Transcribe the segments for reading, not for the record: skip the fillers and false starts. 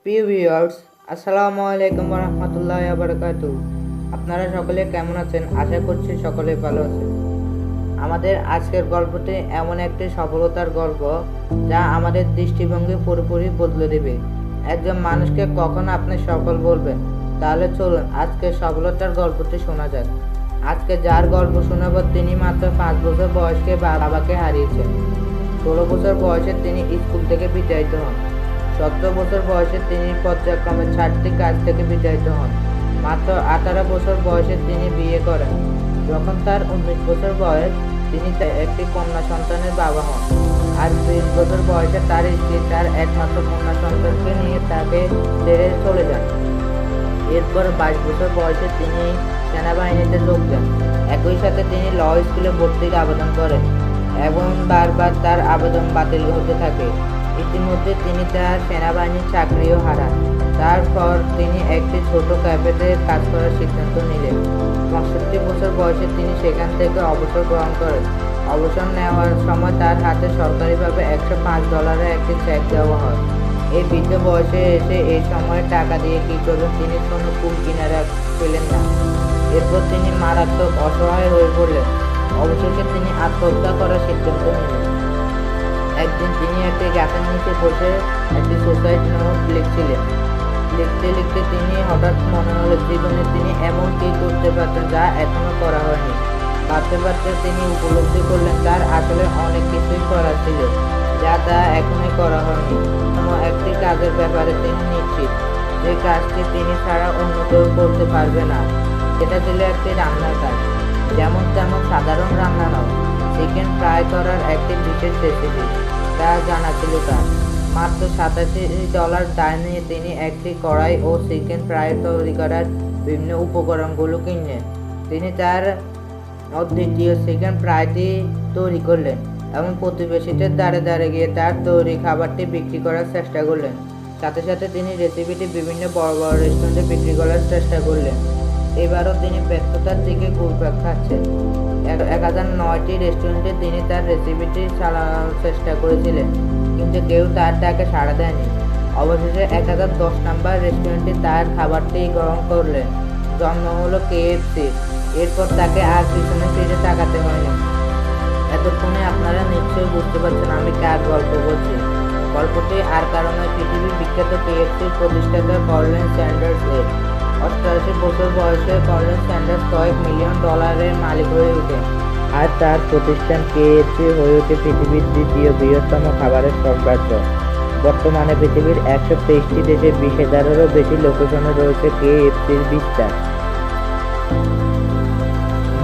প্রিয় ভিউয়ার্স, আসসালামু আলাইকুম ওয়া রাহমাতুল্লাহি ওয়া বারাকাতুহু। আপনারা সকলে কেমন আছেন? আশা করছি সকলে ভালো আছেন। আমাদের আজকের গল্পটি এমন একটি সফলতার গল্প যা আমাদের দৃষ্টিভঙ্গি পুরোপুরি বদলে দেবে। একজন মানুষকে কখন আপনি সফল বলবেন? তাহলে চলুন আজকের সফলতার গল্পটি শোনা যাক। আজকে যার গল্প শোনাবো তিনি মাত্র 5 বছর বয়সে বাবাকে হারিয়েছেন। 16 বছর বয়সে তিনি স্কুল থেকে বিতাড়িত হন। 17 বছর বয়সে তিনি পর্যায়ক্রমে 6টি কাজ থেকে বিতাড়িত হন। মাত্র 18 বছর বয়সে তিনি বিয়ে করেন। যখন তার 19 বছর বয়স, তিনি একটি কন্যা সন্তানের বাবা হন। আর 20 বছর বয়সে তার স্ত্রী তার একমাত্র কন্যা সন্তানকে নিয়ে তাকে ছেড়ে চলে যান। এরপর 22 বছর বয়সে তিনি সেনাবাহিনীতে যোগ দেন। একই সাথে তিনি ল স্কুলে ভর্তির আবেদন করেন এবং বারবার তার আবেদন বাতিল হতে থাকে। ইতিমধ্যে তিনি তার সেনাবাহিনীর চাকরিও হারান। তারপর তিনি একটি ছোট ক্যাফেতে কাজ করার সিদ্ধান্ত নিলেন। 65 বছর বয়সে তিনি সেখান থেকে অবসর গ্রহণ করেন। অবসর নেওয়ার সময় তার হাতে সরকারিভাবে $105 একটি চেক দেওয়া হয়। এই বৃদ্ধ বয়সে এসে এই সময় টাকা দিয়ে কী করবেন তিনি কোনো কুল কিনারা পেলেন না। এরপর তিনি মারাত্মক অসহায় হয়ে পড়লেন। অবশেষে তিনি আত্মহত্যা করার সিদ্ধান্ত নিলেন। একদিন তিনি একটি গাছের নিচে বসে একটি সুসাইড নোট লিখছিলেন। লিখতে লিখতে তিনি হঠাৎ মনে হলো জীবনে তিনি এমন কি করতে পারতেন যা এখনো করা হয়নি। ভাবতে ভাবতে তিনি উপলব্ধি করলেন তার আসলে অনেক কিছুই করা ছিল যা তা এখনই করা হয়নি। একটি কাজের ব্যাপারে তিনি নিশ্চিত, যে কাজটি তিনি ছাড়া অন্য কেউ করতে পারবে না। এটা ছিল একটি রান্নার কাজ, যেমন তেমন সাধারণ রান্না নয়, চিকেন ফ্রাই করার একটি বিশেষ রেসিপি তা জানা ছিল তার। মাত্র $87 দায় নিয়ে তিনি একটি কড়াই ও চিকেন ফ্রাই তৈরি করার বিভিন্ন উপকরণগুলো কিনলেন। তিনি তার অদ্বিতীয় চিকেন ফ্রাইটি তৈরি করলেন এবং প্রতিবেশীদের দ্বারে দ্বারে গিয়ে তার তৈরি খাবারটি বিক্রি করার চেষ্টা করলেন। সাথে সাথে তিনি রেসিপিটি বিভিন্ন বড় বড় রেস্টুরেন্টে বিক্রি করার চেষ্টা করলেন। এবারও তিনি ব্যর্থতার দিকে ঘুরপাক খাচ্ছেন। 1009টি রেস্টুরেন্টে তিনি তার রেসিপিটি চালানোর চেষ্টা করেছিলেন, কিন্তু কেউ তার ডাকে সাড়া দেয়নি। অবশেষে 1010 নম্বর রেস্টুরেন্টে তার খাবারটি গ্রহণ করলেন। জন্ম হলো KFC। এরপর তাকে আর পিছনে ফিরে তাকাতে হয়নি। এতক্ষণে আপনারা নিশ্চয়ই বুঝতে পারছেন আমি কার গল্প বলছি। গল্পটি আর কারণে পৃথিবীর বিখ্যাত KFC প্রতিষ্ঠাতা কনলে স্যান্ডার্স এর। 88 বছর বয়সে কনলে স্যান্ডার্স কয়েক মিলিয়ন ডলারের মালিক হয়ে ওঠেন, আর তার প্রতিষ্ঠান KFC হয়ে ওঠে পৃথিবীর দ্বিতীয় বৃহত্তম খাবারের সাম্রাজ্য। বর্তমানে পৃথিবীর 123টি দেশে 20,000-এরও বেশি লোকেশনে রয়েছে KFCর বিস্তার।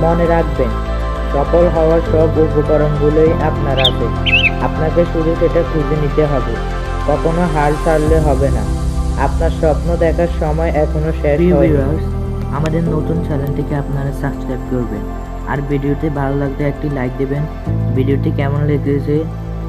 মনে রাখবেন, সফল হওয়ার সব উপকরণগুলোই আপনার আছে, আপনাকে শুধু সেটা খুঁজে নিতে হবে। কখনো হাল ছাড়লে হবে না। আপনার স্বপ্ন দেখার সময় এখনো শেষ হয়নি। আমাদের নতুন চ্যানেলটিকে আপনারা সাবস্ক্রাইব করবেন, আর ভিডিওটি ভালো লাগলে একটি লাইক দেবেন। ভিডিওটি কেমন লেগেছে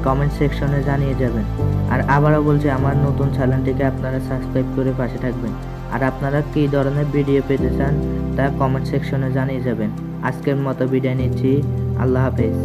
কমেন্ট সেকশনে জানিয়ে যাবেন। আর আবারও বলছি, আমার নতুন চ্যানেলটিকে আপনারা সাবস্ক্রাইব করে পাশে থাকবেন। আর আপনারা কী ধরনের ভিডিও পেতে চান তা কমেন্ট সেকশনে জানিয়ে যাবেন। আজকের মতো বিদায় নিচ্ছি। আল্লাহ হাফেজ।